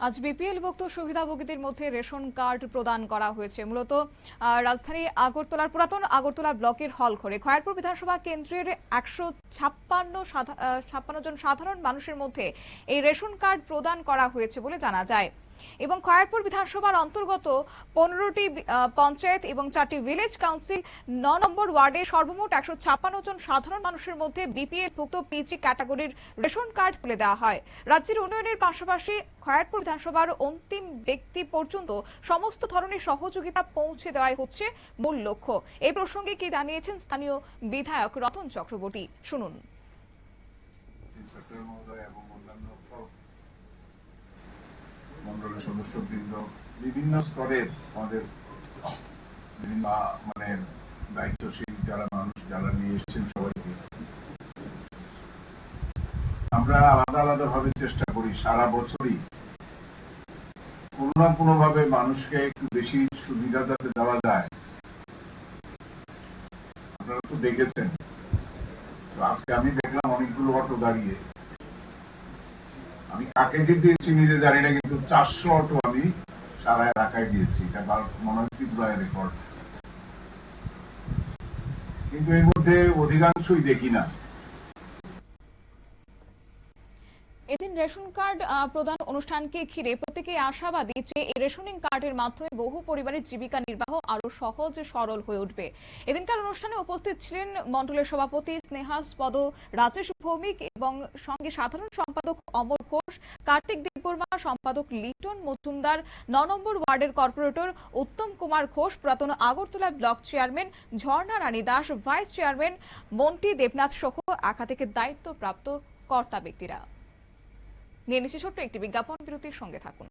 আজ বিপিএলভুক্ত সুবিধাভোগীদের মধ্যে ration card প্রদান করা হয়েছে। মূলত রাজধানী আগরতলার পুরাতন আগরতলা ব্লকের হলঘরে খয়ারপুর বিধানসভা কেন্দ্রের 156 জন সাধারণ মানুষের মধ্যে এই রেশন কার্ড প্রদান করা হয়েছে বলে জানা যায়। এবং খয়ারপুর বিধানসভার অন্তর্গত 15টি পঞ্চায়েত এবং 4টি ভিলেজ কাউন্সিল 9 নম্বর ওয়ার্ডে সর্বমোট 156 জন সাধারণ মানুষের মধ্যে বিপিএল ভুক্ত পিজি ক্যাটাগরির রেশন কার্ড তুলে দেওয়া হয়। রাজ্যের উন্নয়নের পাশাপাশি খয়ারপুর বিধানসভার অন্তিম ব্যক্তি পর্যন্ত সমস্ত ধরনের সহযোগিতা পৌঁছে দেওয়াই হচ্ছে মূল লক্ষ্য। এই প্রসঙ্গে কি জানিয়েছেন স্থানীয় বিধায়ক রতন চক্রবর্তী, শুনুন। মন্ডলের সদস্যবৃন্দ, বিভিন্ন স্তরের আমাদের দায়িত্বশীল যারা মানুষ যারা নিয়ে এসেছেন, সবাইকে আমরা আলাদা আলাদা ভাবে চেষ্টা করি সারা বছরই কোনো না কোনো ভাবে মানুষকে একটু বেশি সুবিধা যাতে দেওয়া যায়। আপনারা তো দেখেছেন, আজকে আমি দেখলাম অনেকগুলো অটো দাঁড়িয়ে, আমি কাকে যে দিয়েছি নিজে জানি না, কিন্তু 400 অটো আমি সারা এলাকায় দিয়েছি। এটা মনে হয় ত্রিপুরায় রেকর্ড। কিন্তু এর মধ্যে অধিকাংশই দেখি না। এদিন রেশন কার্ড প্রদান অনুষ্ঠানকে ঘিরে প্রত্যেকেই আশাবাদী যে এই রেশনিং কার্ডের মাধ্যমে বহু পরিবারের জীবিকা নির্বাহ আরো সহজ সরল হয়ে উঠবে। এদিনকার অনুষ্ঠানে উপস্থিত ছিলেন মন্ডলের সভাপতি স্নেহাস্পদ রাজেশ ভৌমিক এবং সঙ্গে সাধারণ সম্পাদক অমর ঘোষ, কার্তিক দেববর্মা, সম্পাদক লিটন মজুমদার, 9 নম্বর ওয়ার্ডের কর্পোরেটর উত্তম কুমার ঘোষ, পুরাতন আগরতলা ব্লক চেয়ারম্যান ঝর্ণা রানী দাস, ভাইস চেয়ারম্যান মন্টি দেবনাথ সহ একাধিক দায়িত্বপ্রাপ্ত কর্তা ব্যক্তিরা। নিয়ে নিচ্ছি ছোট্ট একটি বিজ্ঞাপন বিরতির, সঙ্গে থাকুন।